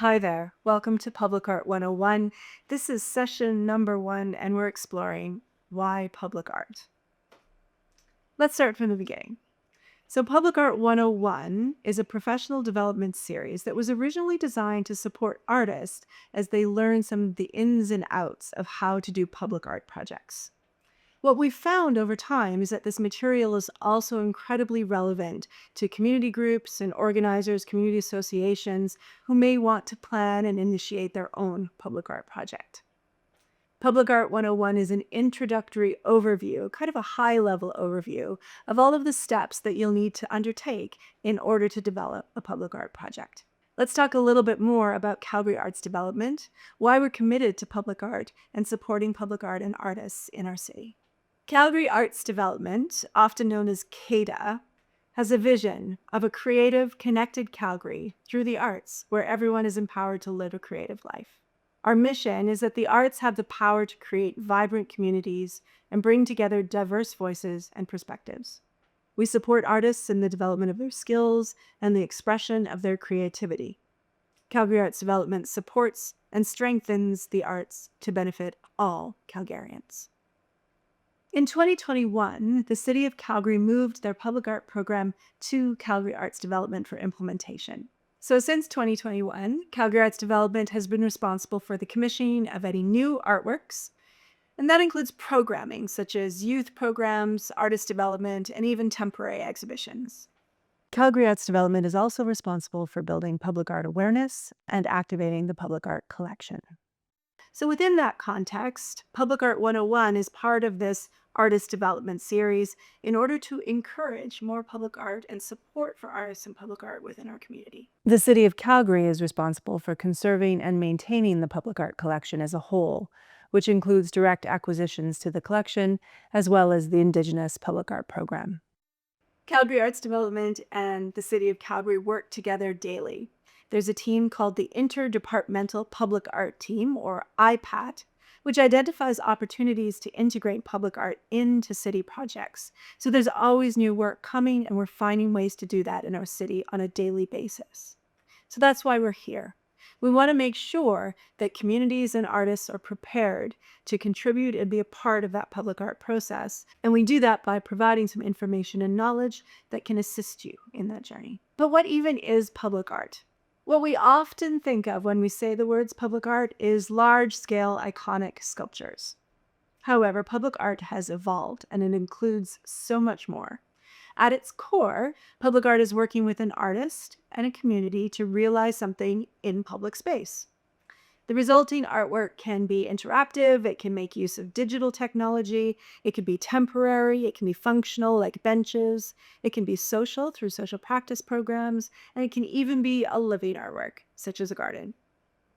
Hi there. Welcome to Public Art 101. This is session number 1, and we're exploring why public art. Let's start from the beginning. So, Public Art 101 is a professional development series that was originally designed to support artists as they learn some of the ins and outs of how to do public art projects. What we've found over time is that this material is also incredibly relevant to community groups and organizers, community associations who may want to plan and initiate their own public art project. Public Art 101 is an introductory overview, kind of a high-level overview of all of the steps that you'll need to undertake in order to develop a public art project. Let's talk a little bit more about Calgary Arts Development, why we're committed to public art and supporting public art and artists in our city. Calgary Arts Development, often known as CADA, has a vision of a creative, connected Calgary through the arts, where everyone is empowered to live a creative life. Our mission is that the arts have the power to create vibrant communities and bring together diverse voices and perspectives. We support artists in the development of their skills and the expression of their creativity. Calgary Arts Development supports and strengthens the arts to benefit all Calgarians. In 2021, the City of Calgary moved their public art program to Calgary Arts Development for implementation. So since 2021, Calgary Arts Development has been responsible for the commissioning of any new artworks, and that includes programming such as youth programs, artist development, and even temporary exhibitions. Calgary Arts Development is also responsible for building public art awareness and activating the public art collection. So within that context, Public Art 101 is part of this artist development series in order to encourage more public art and support for artists and public art within our community. The City of Calgary is responsible for conserving and maintaining the public art collection as a whole, which includes direct acquisitions to the collection, as well as the Indigenous Public Art Program. Calgary Arts Development and the City of Calgary work together daily. There's a team called the Interdepartmental Public Art Team, or IPAT, which identifies opportunities to integrate public art into city projects. So there's always new work coming, and we're finding ways to do that in our city on a daily basis. So that's why we're here. We want to make sure that communities and artists are prepared to contribute and be a part of that public art process. And we do that by providing some information and knowledge that can assist you in that journey. But what even is public art? What we often think of when we say the words public art is large-scale iconic sculptures. However, public art has evolved, and it includes so much more. At its core, public art is working with an artist and a community to realize something in public space. The resulting artwork can be interactive, it can make use of digital technology, it can be temporary, it can be functional like benches, it can be social through social practice programs, and it can even be a living artwork, such as a garden.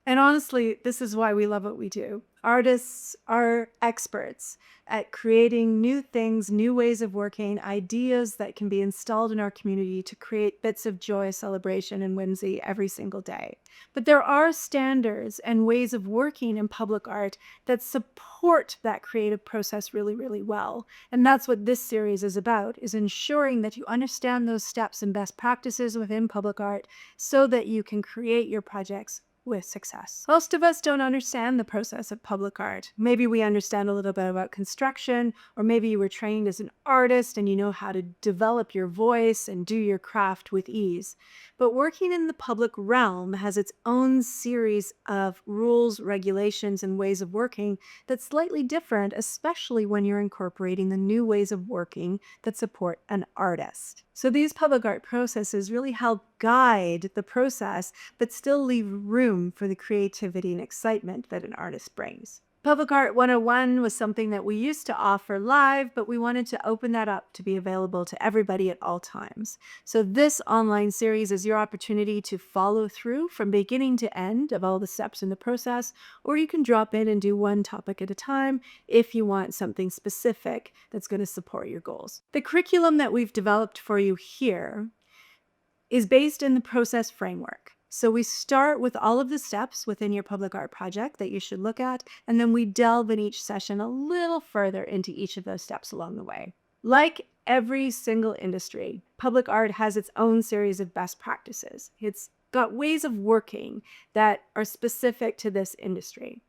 And honestly, this is why we love what we do. Artists are experts at creating new things, new ways of working, ideas that can be installed in our community to create bits of joy, celebration, and whimsy every single day. But there are standards and ways of working in public art that support that creative process really, really well. And that's what this series is about, is ensuring that you understand those steps and best practices within public art so that you can create your projects with success. Most of us don't understand the process of public art. Maybe we understand a little bit about construction, or maybe you were trained as an artist and you know how to develop your voice and do your craft with ease. But working in the public realm has its own series of rules, regulations, and ways of working that's slightly different, especially when you're incorporating the new ways of working that support an artist. So these public art processes really help guide the process, but still leave room for the creativity and excitement that an artist brings. Public Art 101 was something that we used to offer live, but we wanted to open that up to be available to everybody at all times. So this online series is your opportunity to follow through from beginning to end of all the steps in the process, or you can drop in and do one topic at a time if you want something specific that's going to support your goals. The curriculum that we've developed for you here is based in the process framework. So we start with all of the steps within your public art project that you should look at, and then we delve in each session a little further into each of those steps along the way. Like every single industry, public art has its own series of best practices. It's got ways of working that are specific to this industry.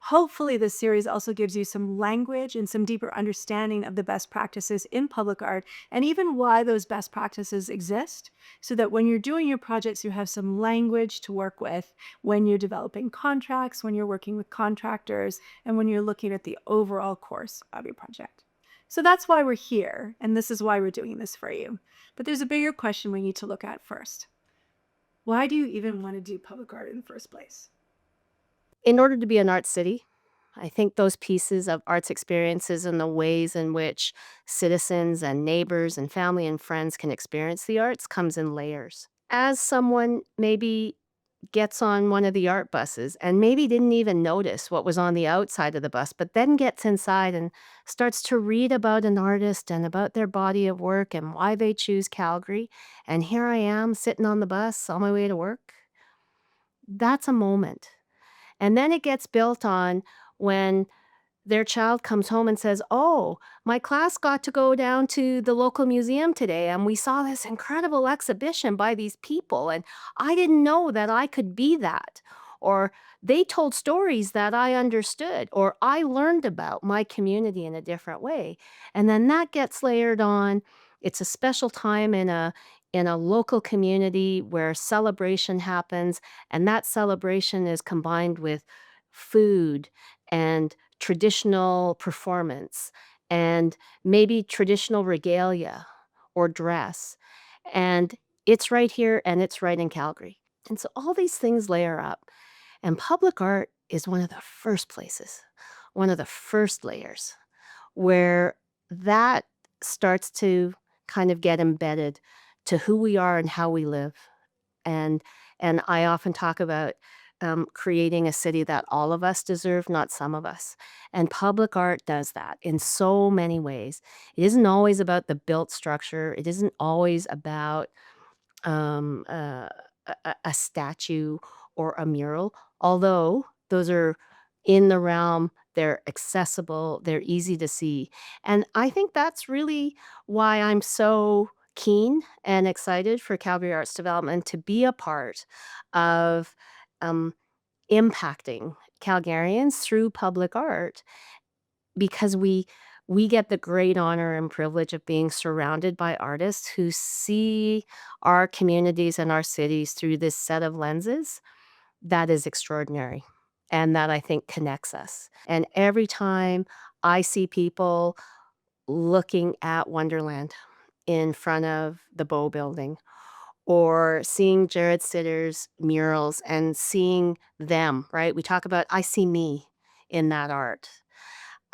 Hopefully, this series also gives you some language and some deeper understanding of the best practices in public art and even why those best practices exist, so that when you're doing your projects, you have some language to work with when you're developing contracts, when you're working with contractors, and when you're looking at the overall course of your project. So that's why we're here, and this is why we're doing this for you. But there's a bigger question we need to look at first. Why do you even want to do public art in the first place? In order to be an art city, I think those pieces of arts experiences and the ways in which citizens and neighbors and family and friends can experience the arts comes in layers. As someone maybe gets on one of the art buses and maybe didn't even notice what was on the outside of the bus, but then gets inside and starts to read about an artist and about their body of work and why they choose Calgary, and here I am sitting on the bus on my way to work. That's a moment. And then it gets built on when their child comes home and says, "Oh, my class got to go down to the local museum today and we saw this incredible exhibition by these people, and I didn't know that I could be that." Or they told stories that I understood, or I learned about my community in a different way. And then that gets layered on. It's a special time in a local community where celebration happens, and that celebration is combined with food and traditional performance and maybe traditional regalia or dress. And it's right here and it's right in Calgary. And so all these things layer up. And public art is one of the first places, one of the first layers where that starts to kind of get embedded to who we are and how we live. And and I often talk about, creating a city that all of us deserve, not some of us. And public art does that in so many ways. It isn't always about the built structure. It isn't always about, um, uh, a statue or a mural, although those are in the realm, they're accessible, they're easy to see. And I think that's really why I'm so keen and excited for Calgary Arts Development to be a part of, um, impacting Calgarians through public art, because we get the great honor and privilege of being surrounded by artists who see our communities and our cities through this set of lenses that is extraordinary and that I think connects us. And every time I see people looking at Wonderland in front of the Bow Building, or seeing Jared Sitter's murals and seeing them, right? We talk about, I see me in that art.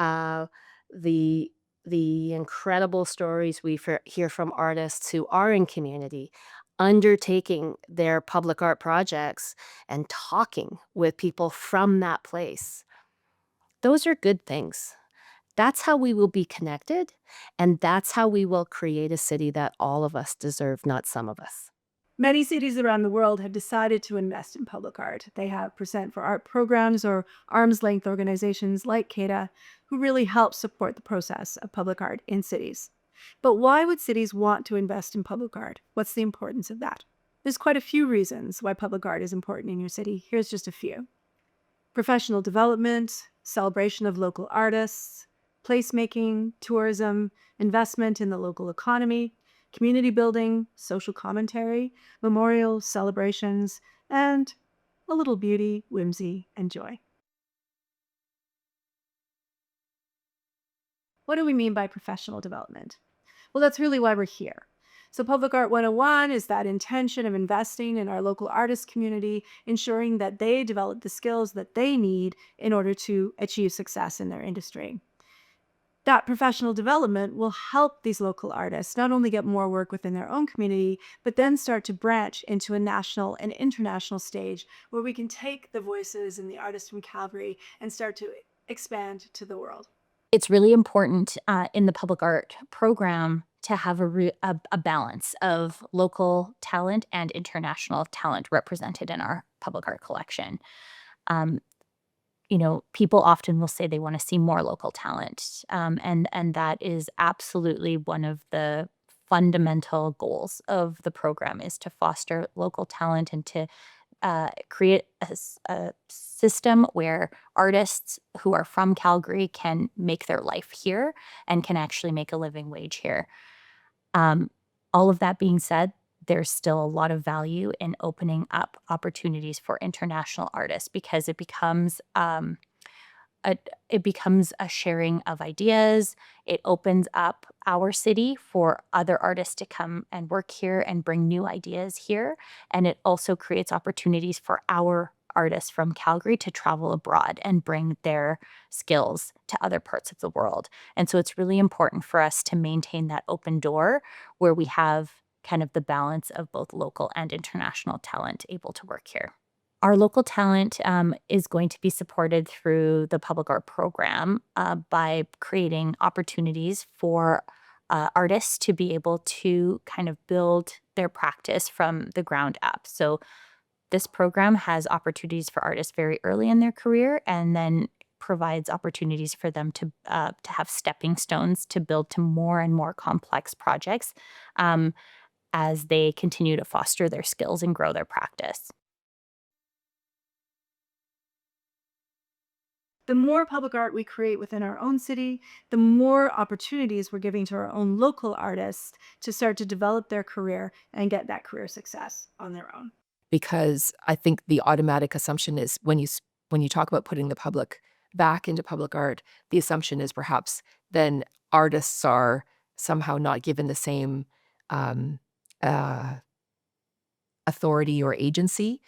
Uh, the the incredible stories we hear from artists who are in community, undertaking their public art projects and talking with people from that place. Those are good things. That's how we will be connected, and that's how we will create a city that all of us deserve, not some of us. Many cities around the world have decided to invest in public art. They have Percent for Art programs or arm's length organizations like CADA who really help support the process of public art in cities. But why would cities want to invest in public art? What's the importance of that? There's quite a few reasons why public art is important in your city. Here's just a few: professional development, celebration of local artists, placemaking, tourism, investment in the local economy, community building, social commentary, memorials, celebrations, and a little beauty, whimsy, and joy. What do we mean by professional development? Well, that's really why we're here. So, Public Art 101 is that intention of investing in our local artist community, ensuring that they develop the skills that they need in order to achieve success in their industry. That professional development will help these local artists not only get more work within their own community, but then start to branch into a national and international stage where we can take the voices and the artists from Calgary and start to expand to the world. It's really important in the public art program to have a balance of local talent and international talent represented in our public art collection. Um, people often will say they want to see more local talent, and that is absolutely one of the fundamental goals of the program is to foster local talent and to create a system where artists who are from Calgary can make their life here and can actually make a living wage here. Um, all of that being said, there's still a lot of value in opening up opportunities for international artists because a, it becomes a sharing of ideas. It opens up our city for other artists to come and work here and bring new ideas here. And it also creates opportunities for our artists from Calgary to travel abroad and bring their skills to other parts of the world. And so it's really important for us to maintain that open door where we have kind of the balance of both local and international talent able to work here. Our local talent is going to be supported through the public art program by creating opportunities for artists to be able to kind of build their practice from the ground up. So this program has opportunities for artists very early in their career, and then provides opportunities for them to have stepping stones to build to more and more complex projects as they continue to foster their skills and grow their practice. The more public art we create within our own city, the more opportunities we're giving to our own local artists to start to develop their career and get that career success on their own. Because I think the automatic assumption is when you talk about putting the public back into public art, the assumption is perhaps then artists are somehow not given the same um, uh, authority or agency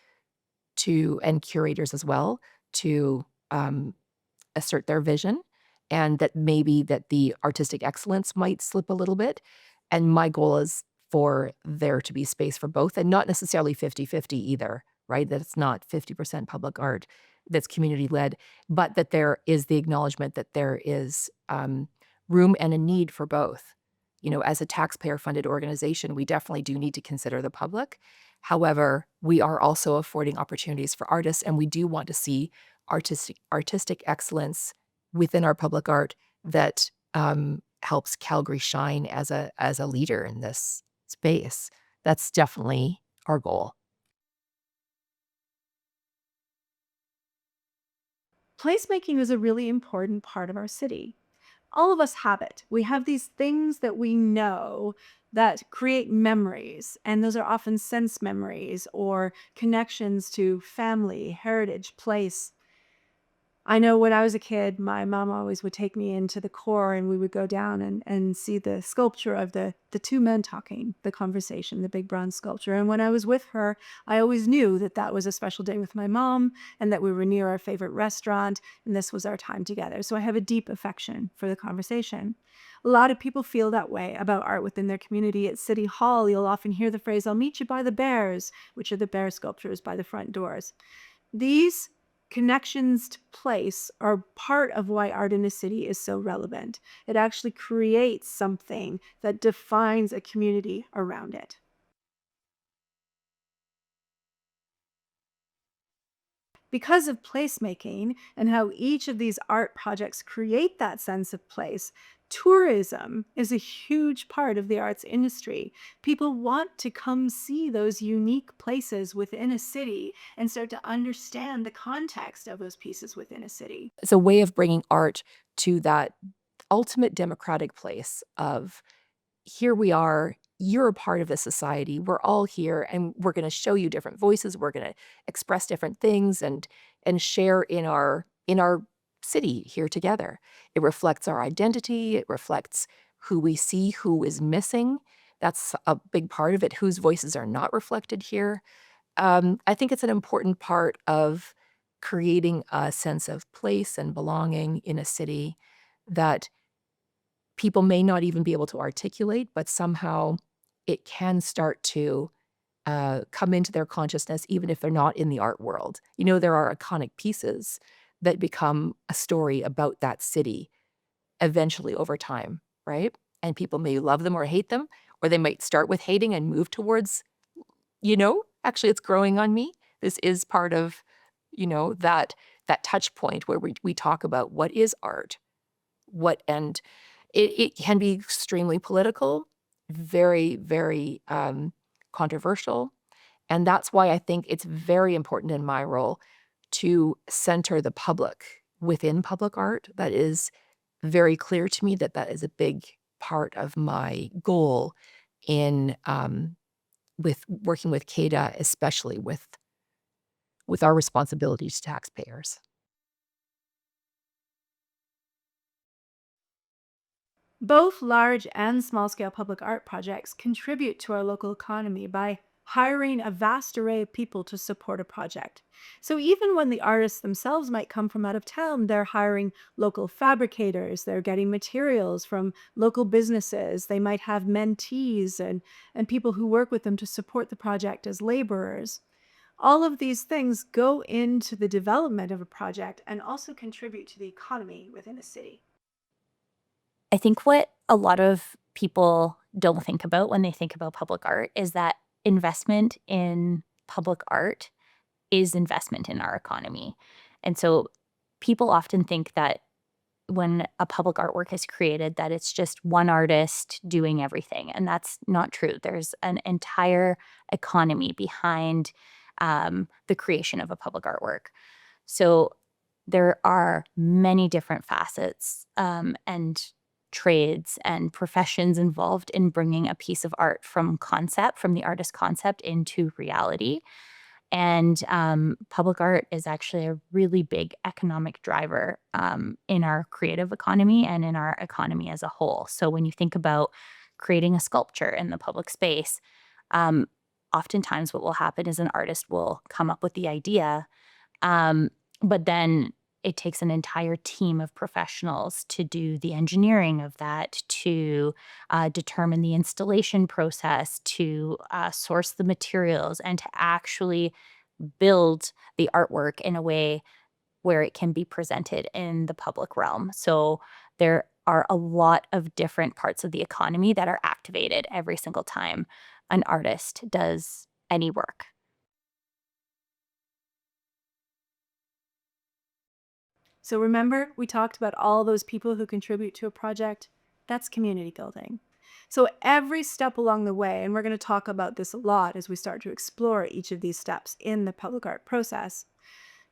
to, and curators as well, to um, assert their vision, and that maybe that the artistic excellence might slip a little bit. And my goal is for there to be space for both, and not necessarily 50-50 either, right? That it's not 50% public art that's community led, but that there is the acknowledgement that there is room and a need for both. You know, as a taxpayer funded organization, we definitely do need to consider the public. However, we are also affording opportunities for artists, and we do want to see artistic excellence within our public art that helps Calgary shine as a leader in this space. That's definitely our goal. Placemaking is a really important part of our city. All of us have it. We have these things that we know that create memories, and those are often sense memories or connections to family, heritage, place. I know when I was a kid, my mom always would take me into the core and we would go down and see the sculpture of the two men talking, the conversation, the big bronze sculpture. And when I was with her, I always knew that that was a special day with my mom and that we were near our favorite restaurant and this was our time together. So I have a deep affection for the conversation. A lot of people feel that way about art within their community. At City Hall, you'll often hear the phrase, "I'll meet you by the bears," which are the bear sculptures by the front doors. These connections to place are part of why art in a city is so relevant. It actually creates something that defines a community around it. Because of placemaking and how each of these art projects create that sense of place, tourism is a huge part of the arts industry. People want to come see those unique places within a city and start to understand the context of those pieces within a city. It's a way of bringing art to that ultimate democratic place of here we are, you're a part of the society, we're all here, and we're going to show you different voices, we're going to express different things and share in our city here together. It reflects our identity, it reflects who we see, who is missing. That's a big part of it, whose voices are not reflected here. I think it's an important part of creating a sense of place and belonging in a city that people may not even be able to articulate, but somehow it can start to come into their consciousness, even if they're not in the art world. You know, there are iconic pieces that become a story about that city eventually over time, right? And people may love them or hate them, or they might start with hating and move towards, actually it's growing on me. This is part of, that touch point where we talk about what is art, and it can be extremely political, very, very controversial. And that's why I think it's very important in my role to center the public within public art. That is very clear to me that that is a big part of my goal in with working with CADA, especially with our responsibility to taxpayers. Both large and small scale public art projects contribute to our local economy by hiring a vast array of people to support a project. So even when the artists themselves might come from out of town, they're hiring local fabricators, they're getting materials from local businesses, they might have mentees and people who work with them to support the project as laborers. All of these things go into the development of a project and also contribute to the economy within a city. I think what a lot of people don't think about when they think about public art is that investment in public art is investment in our economy. And so people often think that when a public artwork is created that it's just one artist doing everything, and that's not true. There's an entire economy behind the creation of a public artwork. So there are many different facets and trades and professions involved in bringing a piece of art from concept, from the artist's concept into reality. And public art is actually a really big economic driver in our creative economy and in our economy as a whole. So when you think about creating a sculpture in the public space, um, oftentimes what will happen is an artist will come up with the idea, um, but then it takes an entire team of professionals to do the engineering of that, to determine the installation process, to source the materials, and to actually build the artwork in a way where it can be presented in the public realm. So there are a lot of different parts of the economy that are activated every single time an artist does any work. So remember, we talked about all those people who contribute to a project? That's community building. So every step along the way, and we're going to talk about this a lot as we start to explore each of these steps in the public art process,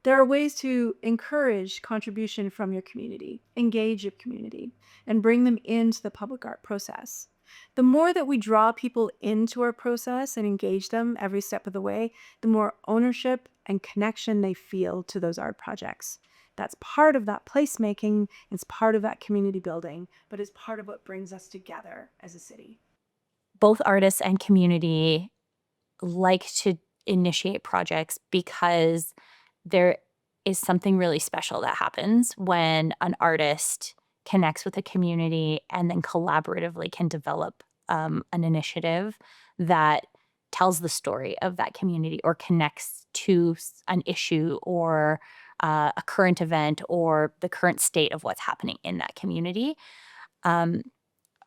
there are ways to encourage contribution from your community, engage your community, and bring them into the public art process. The more that we draw people into our process and engage them every step of the way, the more ownership and connection they feel to those art projects. That's part of that placemaking, it's part of that community building, but it's part of what brings us together as a city. Both artists and community like to initiate projects because there is something really special that happens when an artist connects with a community and then collaboratively can develop an initiative that tells the story of that community or connects to an issue or a current event or the current state of what's happening in that community. Um,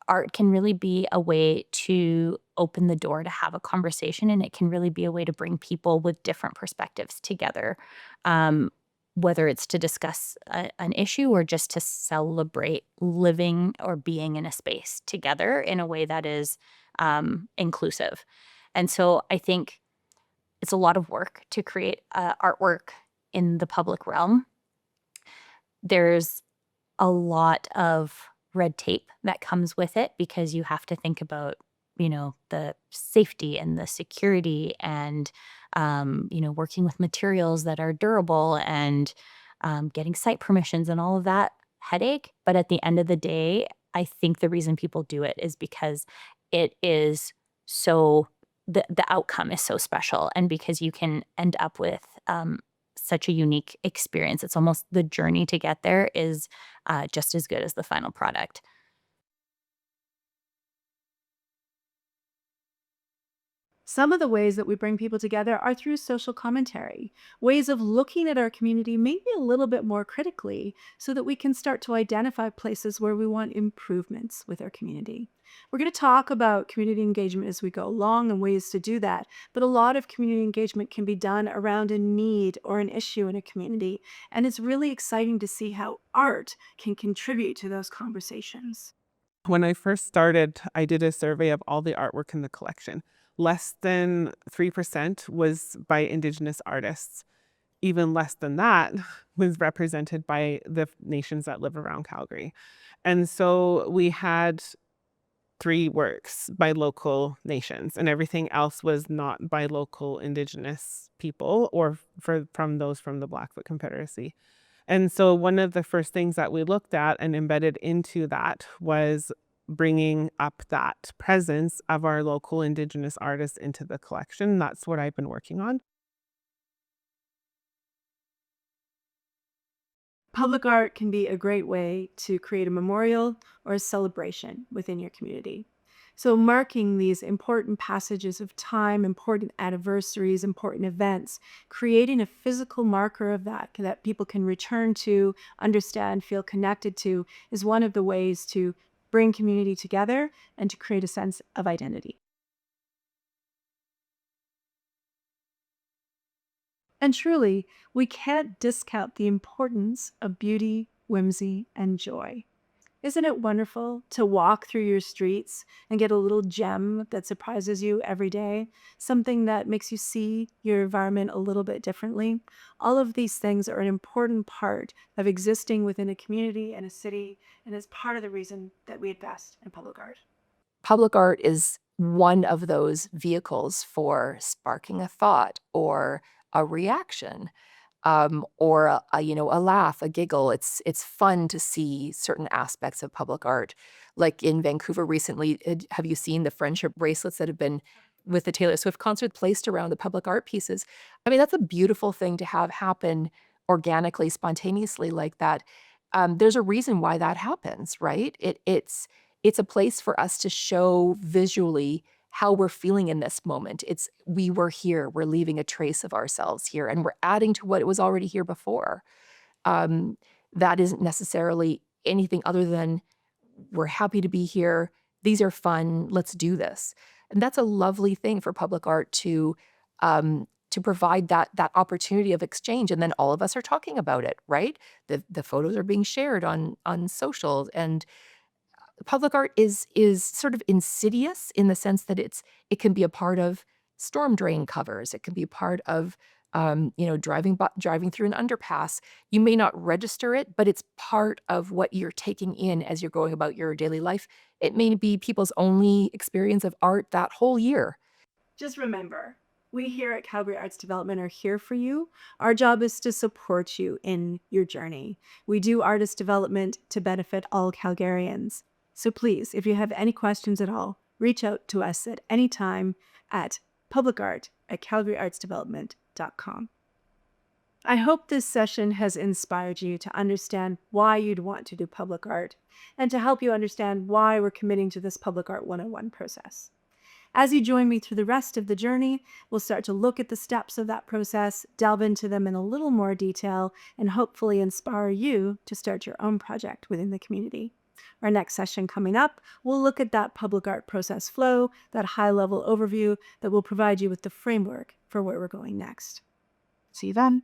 Art can really be a way to open the door to have a conversation, and it can really be a way to bring people with different perspectives together, um, whether it's to discuss an issue or just to celebrate living or being in a space together in a way that is inclusive. And so I think it's a lot of work to create artwork in the public realm. There's a lot of red tape that comes with it because you have to think about, the safety and the security and, working with materials that are durable and getting site permissions and all of that headache. But at the end of the day, I think the reason people do it is because it is so, the outcome is so special and because you can end up with such a unique experience. It's almost the journey to get there is just as good as the final product. Some of the ways that we bring people together are through social commentary, ways of looking at our community maybe a little bit more critically so that we can start to identify places where we want improvements with our community. We're going to talk about community engagement as we go along and ways to do that, but a lot of community engagement can be done around a need or an issue in a community, and it's really exciting to see how art can contribute to those conversations. When I first started, I did a survey of all the artwork in the collection. Less than 3% was by Indigenous artists. Even less than that was represented by the nations that live around Calgary. And so we had 3 works by local nations, and everything else was not by local Indigenous people or from those from the Blackfoot Confederacy. And so one of the first things that we looked at and embedded into that was bringing up that presence of our local Indigenous artists into the collection. That's what I've been working on. Public art can be a great way to create a memorial or a celebration within your community. So, marking these important passages of time, important anniversaries, important events, creating a physical marker of that people can return to, understand, feel connected to, is one of the ways to bring community together and to create a sense of identity. And truly, we can't discount the importance of beauty, whimsy, and joy. Isn't it wonderful to walk through your streets and get a little gem that surprises you every day? Something that makes you see your environment a little bit differently? All of these things are an important part of existing within a community and a city, and is part of the reason that we invest in public art. Public art is one of those vehicles for sparking a thought or a reaction, or a laugh, a giggle. It's fun to see certain aspects of public art. Like in Vancouver recently, have you seen the friendship bracelets that have been with the Taylor Swift concert placed around the public art pieces? I mean, that's a beautiful thing to have happen organically, spontaneously like that. There's a reason why that happens, right? It's a place for us to show visually how we're feeling in this moment. It's we were here, we're leaving a trace of ourselves here, and we're adding to what was already here before. Um, that isn't necessarily anything other than we're happy to be here. These are fun. Let's do this. And that's a lovely thing for public art to provide that opportunity of exchange. And then all of us are talking about it, right? The photos are being shared on social, and public art is sort of insidious in the sense that it can be a part of storm drain covers. It can be a part of driving through an underpass. You may not register it, but it's part of what you're taking in as you're going about your daily life. It may be people's only experience of art that whole year. Just remember, we here at Calgary Arts Development are here for you. Our job is to support you in your journey. We do artist development to benefit all Calgarians. So please, if you have any questions at all, reach out to us at any time at publicart@calgaryartsdevelopment.com. I hope this session has inspired you to understand why you'd want to do public art and to help you understand why we're committing to this Public Art 101 process. As you join me through the rest of the journey, we'll start to look at the steps of that process, delve into them in a little more detail, and hopefully inspire you to start your own project within the community. Our next session coming up, we'll look at that public art process flow, that high-level overview that will provide you with the framework for where we're going next. See you then.